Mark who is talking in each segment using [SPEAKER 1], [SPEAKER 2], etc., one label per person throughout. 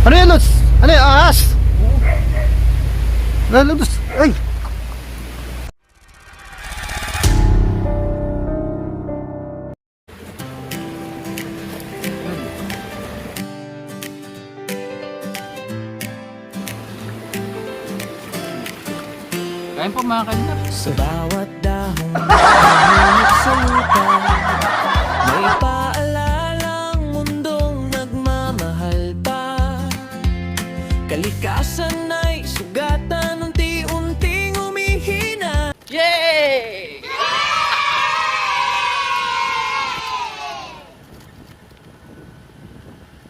[SPEAKER 1] Ano yan, Lods? Ano yan? Ahas? Ano, Lods? Ay!
[SPEAKER 2] Kain po mga kanap.
[SPEAKER 3] Sa bawat dahong nahulog sa lupa, may paalalang mundong nagmamahal pa. Kalikasan ay sugatan, unti-unting humihina.
[SPEAKER 2] Yay!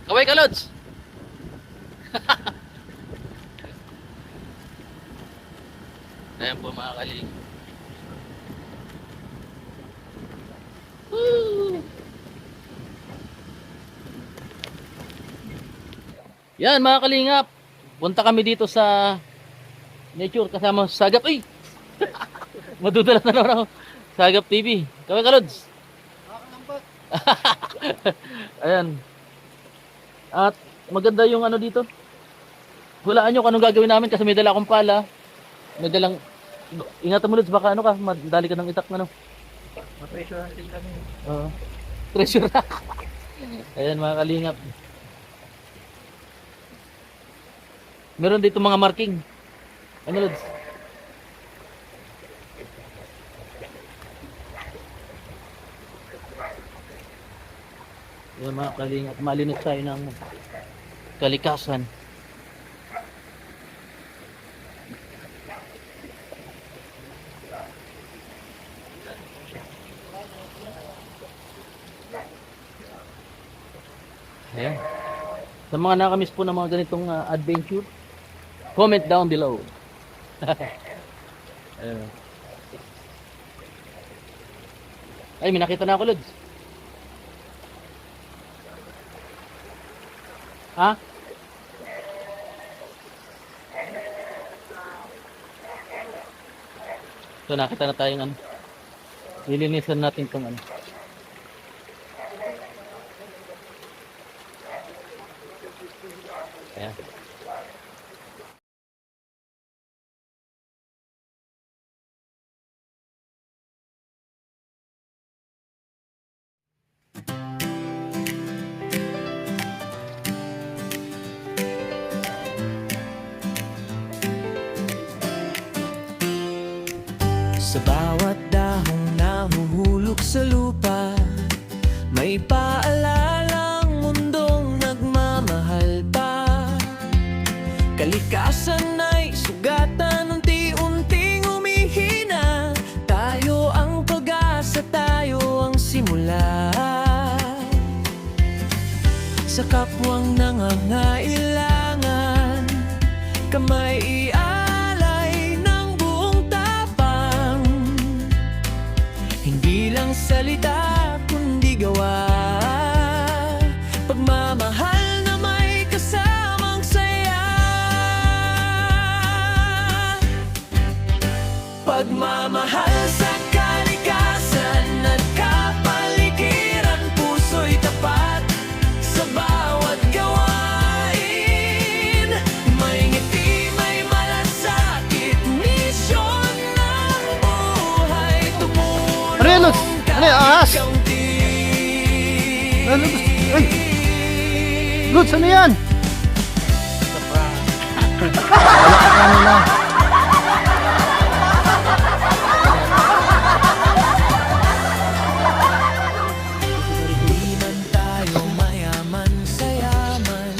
[SPEAKER 2] Kaway ka, Lods! Ayan po mga kaling. Woo! Yan mga kalingap. Punta kami dito sa nature kasama sa Sagap. Ay! Madudulas na naman ako. Sagap TV. Kaway ka, Lods? Ayan. At maganda yung ano dito. Hulaan nyo kung anong gagawin namin kasi may dala akong pala. May dalang... Ingatan mo, Lods, baka ano ka, madali ka ng itak na no.
[SPEAKER 1] Ma-pressure natin kami.
[SPEAKER 2] Oo. Treasure na. Ayan mga kalingap. Meron dito mga marking. Ano, Lods? Ayan mga kalingap. Malinis tayo ng kalikasan. Ayan. Sa mga nakamiss po ng mga ganitong adventure, comment down below. Ayan. Ay, may nakita na ako, Lods. Ha? So, nakita na tayong ano. Lilinisan natin itong ano. Ayan.
[SPEAKER 3] Sa bawat dahong nahuhulog sa lupa, may paalalang mundong nagmamahal pa. Kalikasan ay sugatan, unti-unting humihina. Tayo ang pag-asa, tayo ang simula. Sa kapwang nangangailangan, kamay ialay ng buong tapang. Hindi lang salita, kundi gawa. Pagmamahal na may kasamang saya. Pagmamahal sa kalikasan at kapaligiran, puso'y tapat sa bawat gawain. May ngiti, may malasakit, misyon ng buhay tumulong.
[SPEAKER 1] Ano yan, Lods? Ano yan, ahas? Ano, Lods? Ay! Lods, ano yan? Wala ka kanina.
[SPEAKER 3] Di man tayo mayaman sa yaman,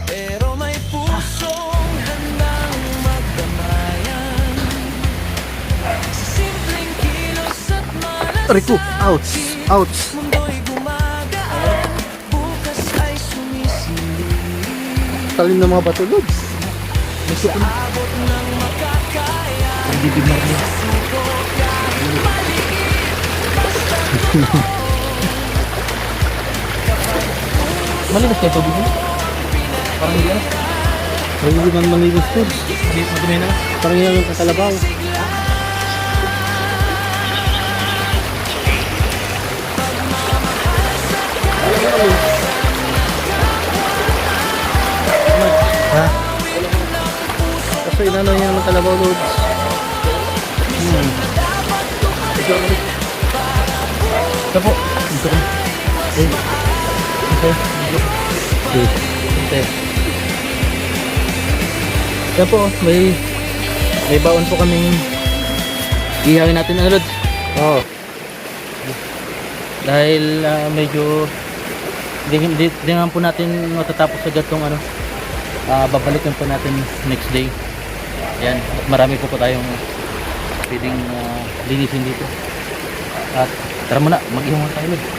[SPEAKER 3] pero may pusong handang magdamayan. Sa simpleng kilos at
[SPEAKER 1] Rico, ouch, ouch.
[SPEAKER 3] mundo'y gumagaan, bukas ay sumisilip.
[SPEAKER 1] Talim ng mga bato, Lods.
[SPEAKER 3] Sa abot ng makakaya,
[SPEAKER 1] Bibimar niya.
[SPEAKER 3] subok kahit maliit.
[SPEAKER 2] Malinis kayo tubig mo? Parang hindi ano?
[SPEAKER 1] Ay, hindi man malinis, Lods.
[SPEAKER 2] Hindi, madumi na.
[SPEAKER 1] Parang yan ang kakalabaw. ano yan ng kalabaw loads.
[SPEAKER 2] Ito po. Ito po.
[SPEAKER 1] Okay.
[SPEAKER 2] Yan po, may baon po kaming ihawin natin ano Lods.
[SPEAKER 1] Oh.
[SPEAKER 2] Dahil medyo di naman po natin matatapos agad tong ano. Babalikan po natin next day. Yan, at marami po tayong pwedeng linisin dito. At tara muna, mag-ihaw muna tayo Lods.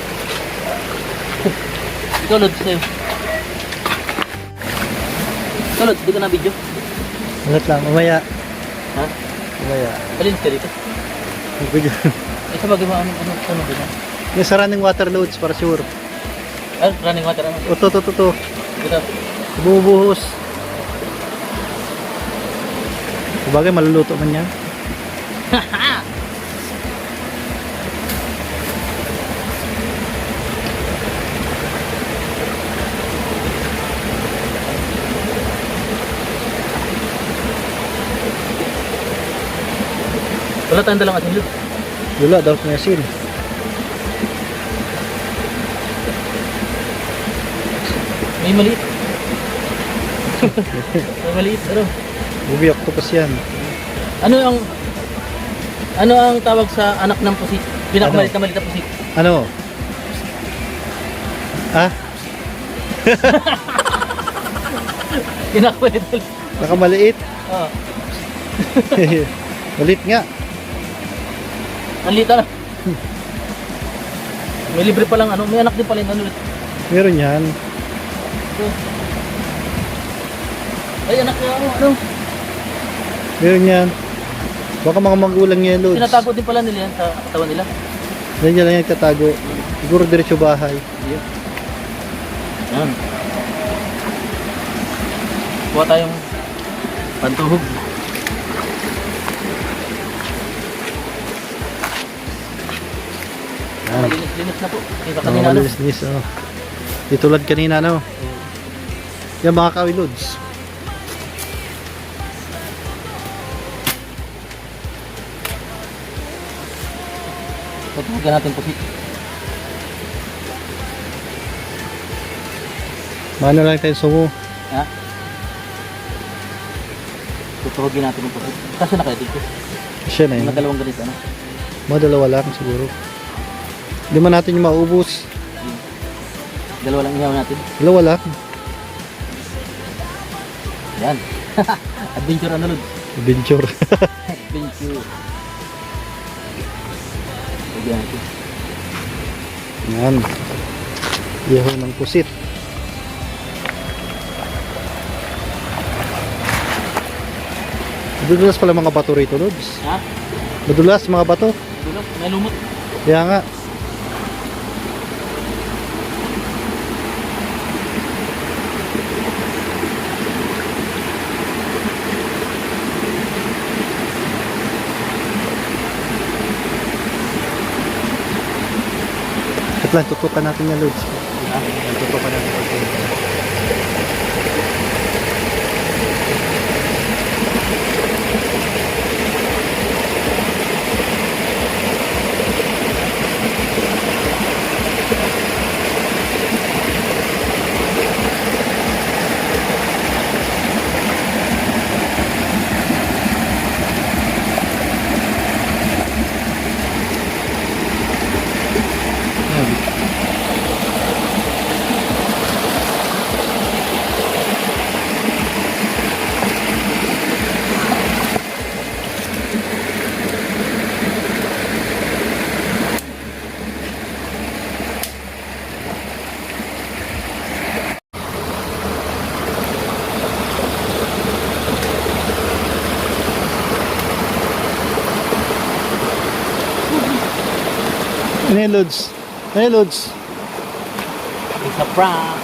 [SPEAKER 2] Ikaw Lods sa'yo. Ikaw Lods, di ka na video?
[SPEAKER 1] Ulit lang, umaya.
[SPEAKER 2] Ha?
[SPEAKER 1] Umaya.
[SPEAKER 2] Malinis ka dito?
[SPEAKER 1] Magbigyan.
[SPEAKER 2] Eh sa bagay mo, ano ba yan?
[SPEAKER 1] Yung sa running water loads para sure.
[SPEAKER 2] Ah, running water ano?
[SPEAKER 1] O to.
[SPEAKER 2] Dito.
[SPEAKER 1] Bubuhos. Sabagay, maluluto man yan.
[SPEAKER 2] Wala tayong dalang asin Lods.
[SPEAKER 1] Wala, daw may asin.
[SPEAKER 2] May maliit. May maliit, ano?
[SPEAKER 1] Bubi octopus yan.
[SPEAKER 2] Ano ang tawag sa anak ng pusit? Pinakamalit na malit na pusit.
[SPEAKER 1] Ano? Ah?
[SPEAKER 2] Pinakamalit na
[SPEAKER 1] Nakamaliit?
[SPEAKER 2] Oo.
[SPEAKER 1] Malit nga.
[SPEAKER 2] Ang liit na. May libre pa lang ano. May anak din pala yung ano.
[SPEAKER 1] Meron yan.
[SPEAKER 2] Ito. Ay anak niya ano.
[SPEAKER 1] Meron yan. Baka mga magulang niya loads.
[SPEAKER 2] Tinatago din pala nila yan sa katawan nila.
[SPEAKER 1] Diyan niya lang yung tatago. Siguro diretso bahay.
[SPEAKER 2] Yan. Kuha tayong pantuhog. Linis na po. Kita kanina ano.
[SPEAKER 1] Malinis. Oh. Di tulad kanina, no? Yan mga kawi loads.
[SPEAKER 2] Tutuhugan natin po.
[SPEAKER 1] Mano lang tayo sumo.
[SPEAKER 2] Ha? Tutuhugin natin yung pusit. Kasi na kayo dito.
[SPEAKER 1] Siya na yun.
[SPEAKER 2] Mga dalawang ganito ano.
[SPEAKER 1] Mga dalawa lang siguro. Hindi man natin yung maubos.
[SPEAKER 2] Dalawa lang ihaw natin.
[SPEAKER 1] Dalawa lang.
[SPEAKER 2] Yan. Adventure ano Lod?
[SPEAKER 1] Adventure.
[SPEAKER 2] Adventure. Lagyan natin.
[SPEAKER 1] Yan. Ihaw ng pusit. Madulas pala mga bato rito, Lods.
[SPEAKER 2] Ha?
[SPEAKER 1] Madulas mga bato.
[SPEAKER 2] Dulo. May lumot.
[SPEAKER 1] Kaya nga. Ito lang, tutukan natin yung Lods. Tutukan natin. Ano yung Lods? Ano yung Lods?
[SPEAKER 2] It's a prank.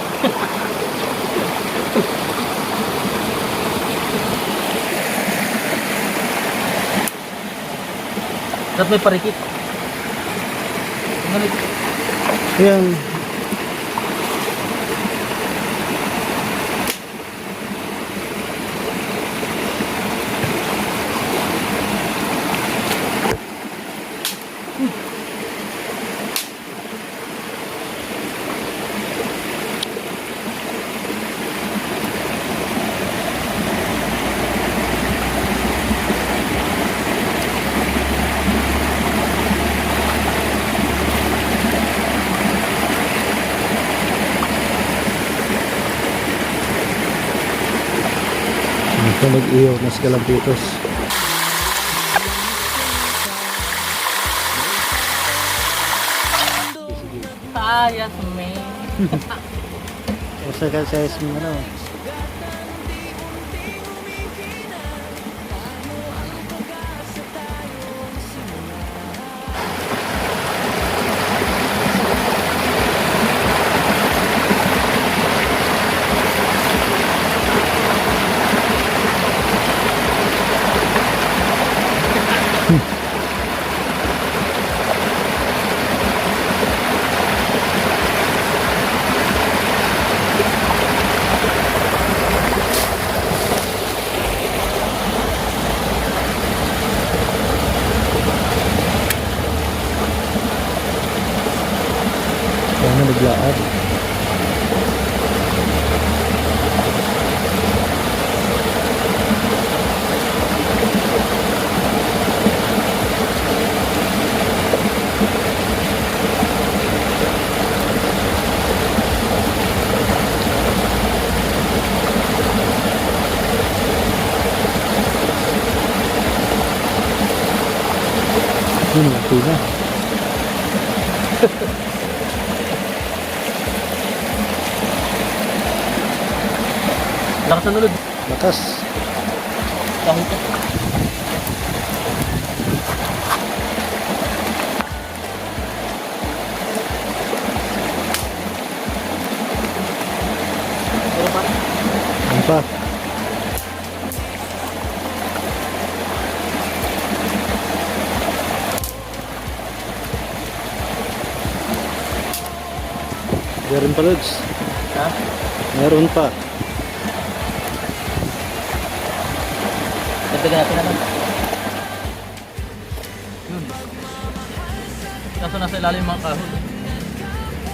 [SPEAKER 2] Dapat may parikit. Ganit.
[SPEAKER 1] Ayan. Ito nag-iyo nas kalampitos.
[SPEAKER 2] Sayas, man.
[SPEAKER 1] Basta ka sa SM ano. Kaya naglaad. Yun, laki na.
[SPEAKER 2] Lakas na nulod.
[SPEAKER 1] Lakas.
[SPEAKER 2] Kahit ka. Pero pa.
[SPEAKER 1] Ano pa? Meron pa, Lods.
[SPEAKER 2] Ha?
[SPEAKER 1] Meron pa.
[SPEAKER 2] Dagdagan natin naman. Yun. Kaso nasa ilalim yung mga kahoy.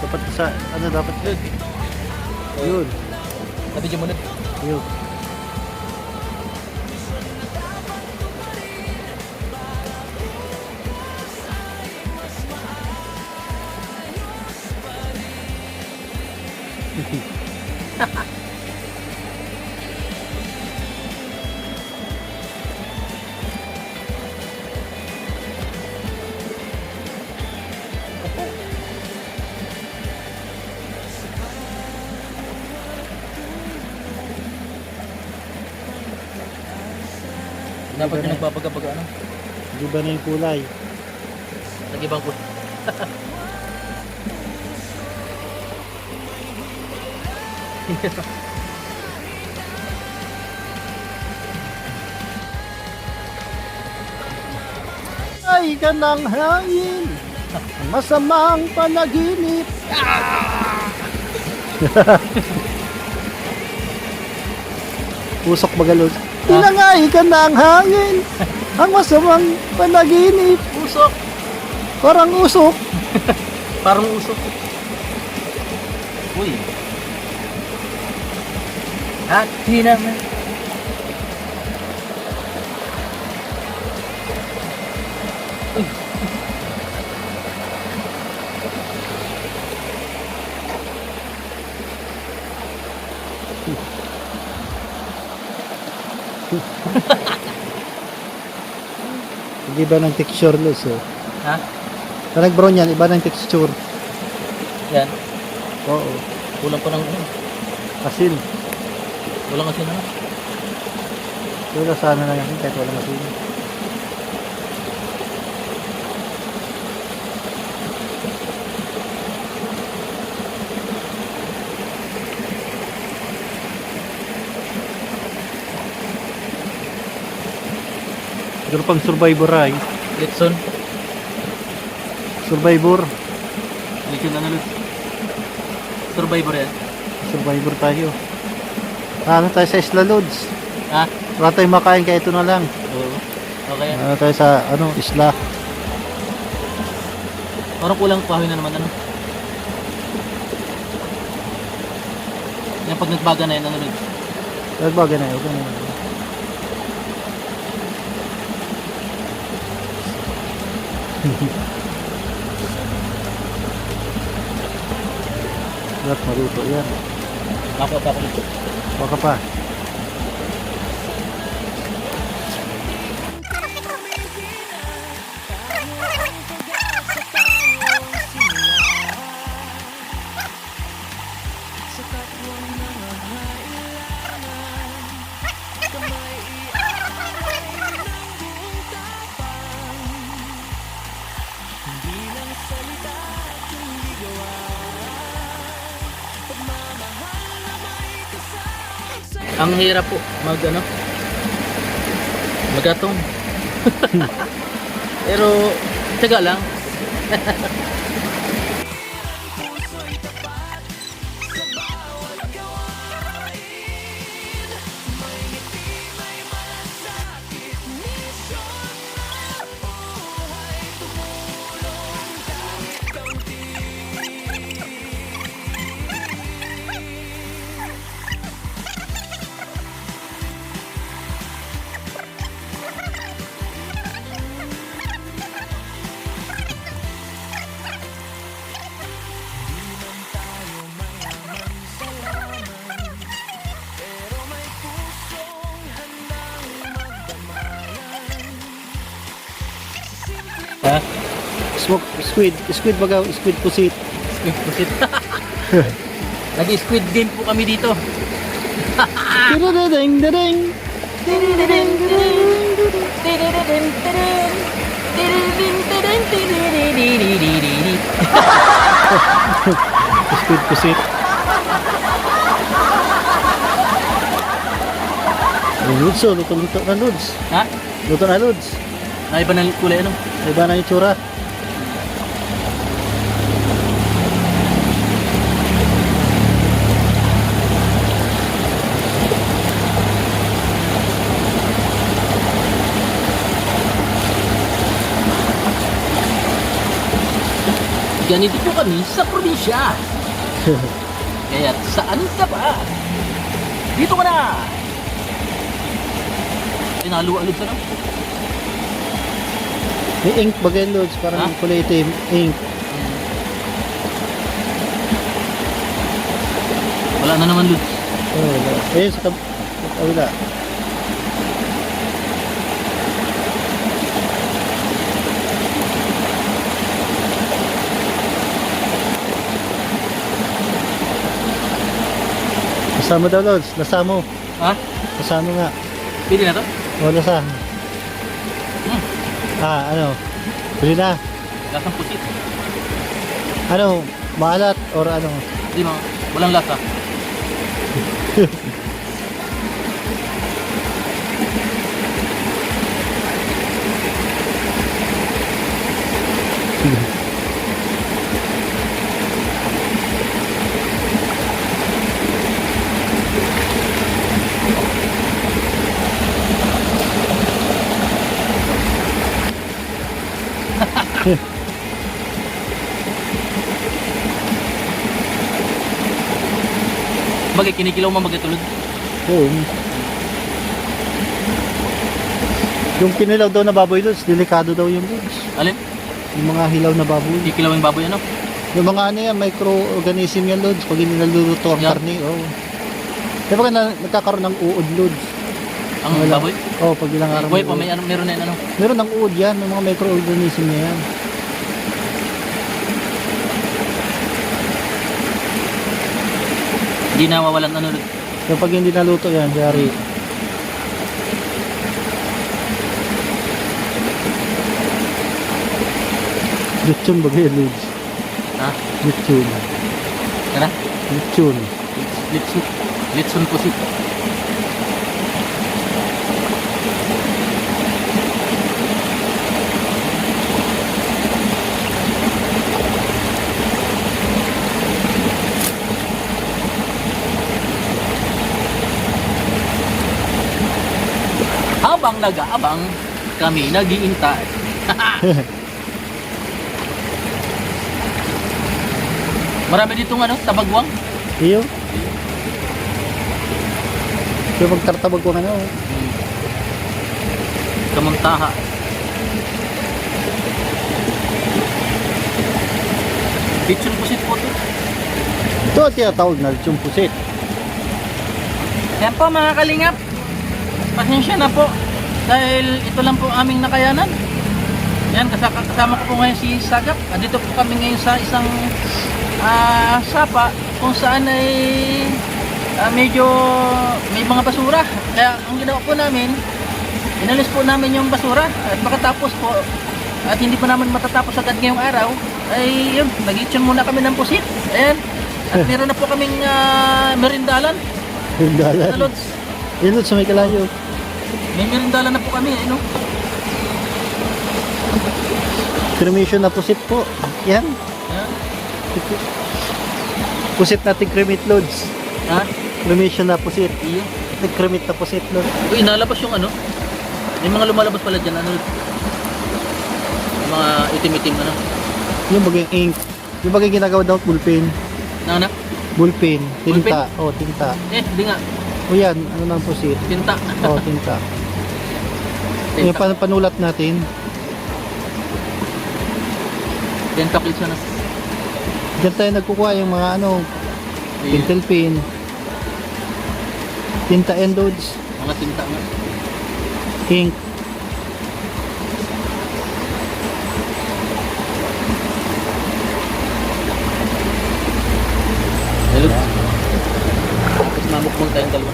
[SPEAKER 1] Dapat sa, ano dapat yun? Yun.
[SPEAKER 2] Nabidyo mo ulit.
[SPEAKER 1] Yun.
[SPEAKER 2] Dapat yung nagpapagapag ano.
[SPEAKER 1] Di ba na yung kulay?
[SPEAKER 2] Nag-ibang ko.
[SPEAKER 1] Ay ka ng hangin, ang masamang panaginip. Pusok bagalod. Tinangay ka ng hangin, ang masamang panaginip.
[SPEAKER 2] Usok!
[SPEAKER 1] Parang usok.
[SPEAKER 2] Parang usok. Uy. At di naman. Uy.
[SPEAKER 1] Iba ng texture, Luz. Oh.
[SPEAKER 2] Ha?
[SPEAKER 1] Sa nag-brown yan, iba ng texture.
[SPEAKER 2] Yan.
[SPEAKER 1] Oo.
[SPEAKER 2] Kulang pa ng ano.
[SPEAKER 1] Asin.
[SPEAKER 2] Kulang kasi naman.
[SPEAKER 1] Wala sana na yan kahit walang asin. Siguro pang survivor ay.
[SPEAKER 2] Litson.
[SPEAKER 1] Survivor.
[SPEAKER 2] Litson ano Lut? Survivor yan.
[SPEAKER 1] Survivor tayo. Ano tayo sa Isla Lods?
[SPEAKER 2] Ha?
[SPEAKER 1] Wala tayong makain kaya ito na lang.
[SPEAKER 2] Oo. Okay yan.
[SPEAKER 1] Ano tayo sa ano, isla.
[SPEAKER 2] Parang kulang kahoy na naman ano. Yan pag nagbaga na yan ano Lut?
[SPEAKER 1] Nagbaga na yun. Dapat maluto yan.
[SPEAKER 2] Ako Lut.
[SPEAKER 1] Baka pa.
[SPEAKER 3] sa kapwang nangangailangan. Kamay iaway ng buong tapang. Hindi lang salita at hindi gawa. Pagmamahal na may kasamang saya.
[SPEAKER 2] Ang hirap po magatong. Pero tiyaga lang.
[SPEAKER 3] Puso'y tapat sa bawat gawain. May ngiti, may malasakit, misyon na buhay. Tumulong kahit kaunti. Di man tayo mayaman sa laman, pero may pusong handang magdamayan. Simpleng
[SPEAKER 2] Ha?
[SPEAKER 1] Smoke, squid baga, squid pusit.
[SPEAKER 2] Pusit. Nag-squid game po kami dito.
[SPEAKER 1] Ding ding. Squid pusit. Luto, luto na Lods.
[SPEAKER 2] Ha?
[SPEAKER 1] Luto na Lods.
[SPEAKER 2] Naiba na kulay ano?
[SPEAKER 1] Iba na yung tsura.
[SPEAKER 2] Ganito po kami sa probinsya. Kaya saan ka ba? Dito ka na! Pinalualog ka na.
[SPEAKER 1] May ink bagay Lods, parang
[SPEAKER 2] Ha?
[SPEAKER 1] kulay itim. Ink.
[SPEAKER 2] Wala na naman, Lud.
[SPEAKER 1] Oh, wala. Ayun sa kabila. Nasamo daw Lods, nasamo.
[SPEAKER 2] Ha?
[SPEAKER 1] Nasamo nga.
[SPEAKER 2] Pwede na to?
[SPEAKER 1] O nasa.
[SPEAKER 2] Hmm.
[SPEAKER 1] Ano? Huli na.
[SPEAKER 2] Lasang pusit.
[SPEAKER 1] Ano? Maalat or ano?
[SPEAKER 2] Di mo, walang lasa. Bagay, kinikilaw mo magkatulog.
[SPEAKER 1] Oo. Yung kinilaw daw na baboy Lods, delikado daw yung Lods.
[SPEAKER 2] Alin?
[SPEAKER 1] Yung mga hilaw na baboy.
[SPEAKER 2] Kikilaw yung baboy ano?
[SPEAKER 1] Yung mga ano yan, microorganism yan Lods, pag hindi naluluto ang
[SPEAKER 2] Yeah.
[SPEAKER 1] karne. Oo. Di ba nagkakaroon ng uod Lods?
[SPEAKER 2] Ang
[SPEAKER 1] Wala.
[SPEAKER 2] baboy?
[SPEAKER 1] Oo, pag ilang araw.
[SPEAKER 2] Buhay
[SPEAKER 1] may
[SPEAKER 2] pa,
[SPEAKER 1] uod.
[SPEAKER 2] may ano, meron na yan ano?
[SPEAKER 1] Meron ng uod yan, ng mga microorganism na yan.
[SPEAKER 2] Hindi nawawalan ano, Lud.
[SPEAKER 1] So pag hindi naluto yan, yari. Lechon ba kayo, Lods?
[SPEAKER 2] Ha?
[SPEAKER 1] Lechon.
[SPEAKER 2] Kaya?
[SPEAKER 1] Lechon.
[SPEAKER 2] Litsun. Litsun pusit. Habang nag-aabang, kami nag-iintay. Marami ditong ano, tabagwang.
[SPEAKER 1] Iyo. So magtartabag ko ano.
[SPEAKER 2] Kamantaha. Bitsun pusit po to.
[SPEAKER 1] Ito ang tinatawag na lechon pusit.
[SPEAKER 2] Yan po mga kalingap. Pasensya na po. Dahil ito lang po aming nakayanan. Yan, kasama ko po ngayon si Sagap. Andito po kami ngayon sa isang sapa kung saan ay medyo may mga basura. Kaya ang ginawa po namin, inalis po namin yung basura at makatapos po at hindi pa naman matatapos agad ngayong araw ay yun, nag-itchon muna kami ng pusit. Ayan. At meron na po kaming merindalan.
[SPEAKER 1] Dalan.
[SPEAKER 2] Sa Lods.
[SPEAKER 1] Yun Lods, sa may kalayo.
[SPEAKER 2] May merindalan na po kami. Ano?
[SPEAKER 1] Cremation na pusit po. Yan.
[SPEAKER 2] Ayan.
[SPEAKER 1] Pusit natin cremate Lods.
[SPEAKER 2] Ha?
[SPEAKER 1] Cremation na pusit.
[SPEAKER 2] Iyo.
[SPEAKER 1] Nag-cremate na pusit Lods.
[SPEAKER 2] Uy, nalabas yung ano. May mga lumalabas pala dyan. Ano? Yung mga itim-itim ano.
[SPEAKER 1] Yung bagay ink. Yung bagay ginagawa daw bullpen.
[SPEAKER 2] Na anak?
[SPEAKER 1] Bullpen. Tinta. Oh, tinta.
[SPEAKER 2] Hindi nga.
[SPEAKER 1] O yan, ano nang pusit?
[SPEAKER 2] Tinta.
[SPEAKER 1] Oh, tinta. Yung panulat natin.
[SPEAKER 2] Tentacles ano.
[SPEAKER 1] Diyan tayo nagkukuha yung mga ano,
[SPEAKER 2] Ayun.
[SPEAKER 1] pencil pen. Tinta and Lods.
[SPEAKER 2] Mga tinta nga.
[SPEAKER 1] Ink.
[SPEAKER 2] Hello. Tapos mamukmang tayong dalawa.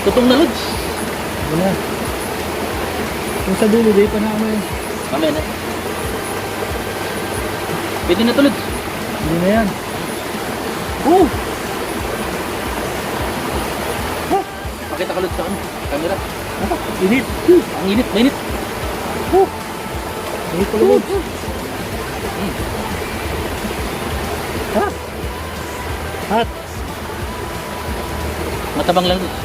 [SPEAKER 2] Tutong na Lods.
[SPEAKER 1] Wala. Yung sa dulo, di pa na ano yun.
[SPEAKER 2] Mamaya na. Pwede na to Lods.
[SPEAKER 1] Hindi na yan.
[SPEAKER 2] Oh! Pakita ka Lods sa ano. Camera.
[SPEAKER 1] Init.
[SPEAKER 2] Ang init, mainit.
[SPEAKER 1] Init pala Lods. Hot. Hot.
[SPEAKER 2] Matabang lang Lods.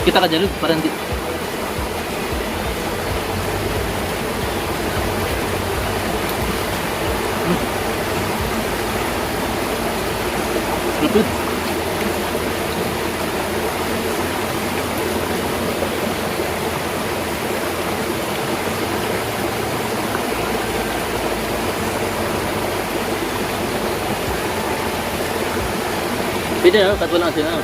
[SPEAKER 2] Kita ka dyan Lods, parang di. Lupit. Pwede na, kahit walang asin na.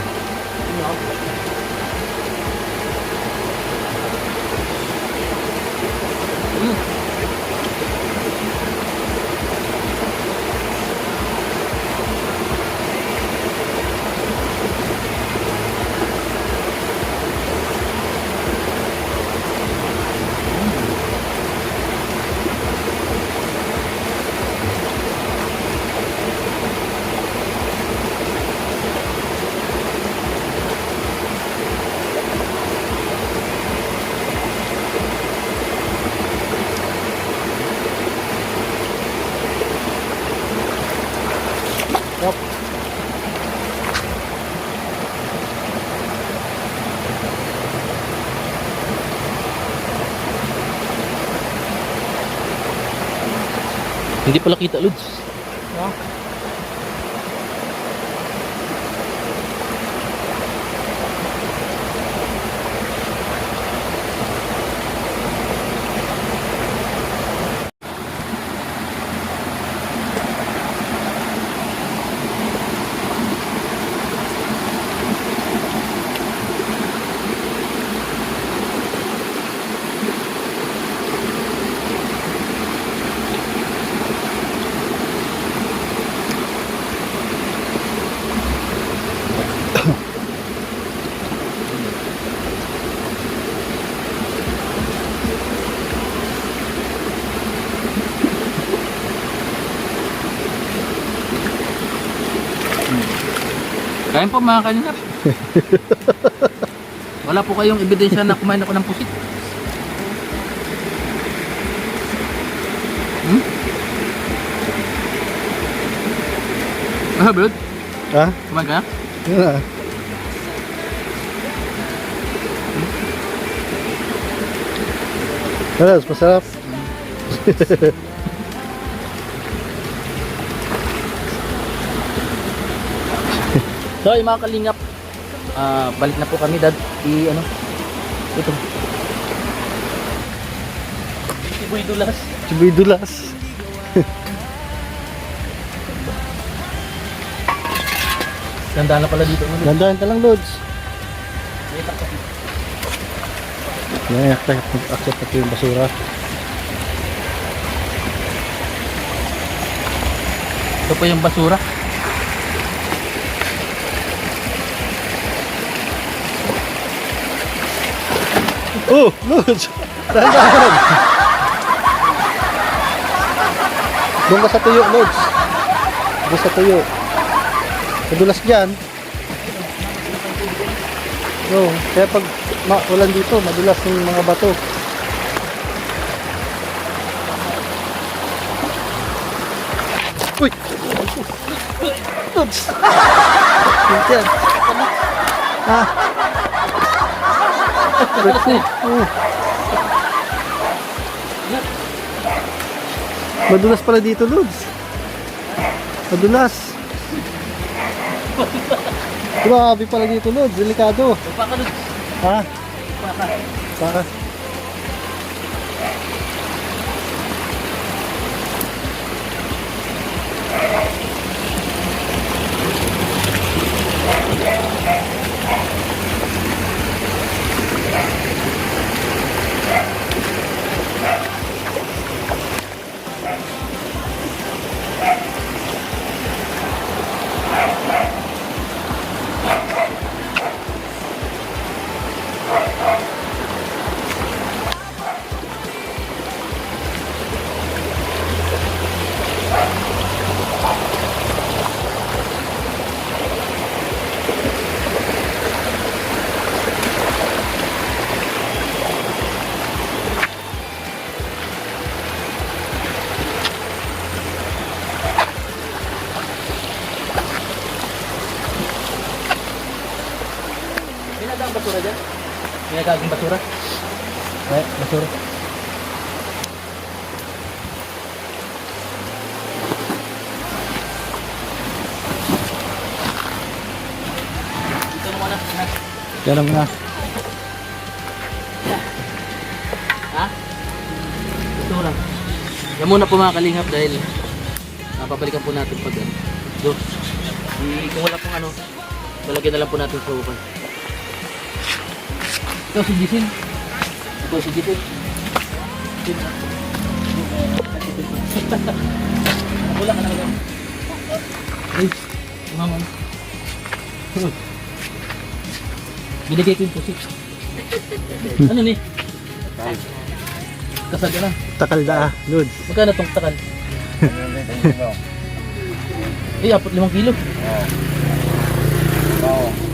[SPEAKER 2] Hindi pala kita Lods. Kain po mga kalingap. Wala po kayong ebidensya na kumain ako ng pusit. Ah, bro?
[SPEAKER 1] Ha?
[SPEAKER 2] Kumain ka?
[SPEAKER 1] Yun na. Alas, masarap.
[SPEAKER 2] So, yung mga kalingap, balik na po kami, Dad. Ano? Ito. Sibuy dulas.
[SPEAKER 1] Sibuy dulas.
[SPEAKER 2] Ganda na pala dito.
[SPEAKER 1] Dandahan ka lang, Lods. Yan, mag-akit natin yung basura.
[SPEAKER 2] Ito pa yung basura.
[SPEAKER 1] Oh, Lods! Dahan-dahan! Doon ka sa tuyo, Lods. Doon sa tuyo. Madulas dyan. No, kaya pag ulan dito, madulas yung mga bato. Uy! Lods! Yan. Ah! Madulas pala dito, Lods. Madulas. Grabe pala dito, Lods. Delikado.
[SPEAKER 2] Baka doon.
[SPEAKER 1] Ha?
[SPEAKER 2] Baka.
[SPEAKER 1] Baka.
[SPEAKER 2] Ginagaang basura dyan? Ginagaang basura? Eh, basura. Dito naman na.
[SPEAKER 1] Yan lang na.
[SPEAKER 2] Ha? Basura. Yan muna po mga kalingap dahil napabalikan po natin pag ano. Doon. Kung wala pong ano, lalagyan na lang po natin sa upan. Ito si Gisin. Ito si Gisin. Wala ka na lang. Ay, mama. Binigay ko yung pusit. Ano ni? Kasal ka na.
[SPEAKER 1] Takal da, Lods.
[SPEAKER 2] Magkano tong takal? Eh, 4-5 kilo.
[SPEAKER 4] Oo.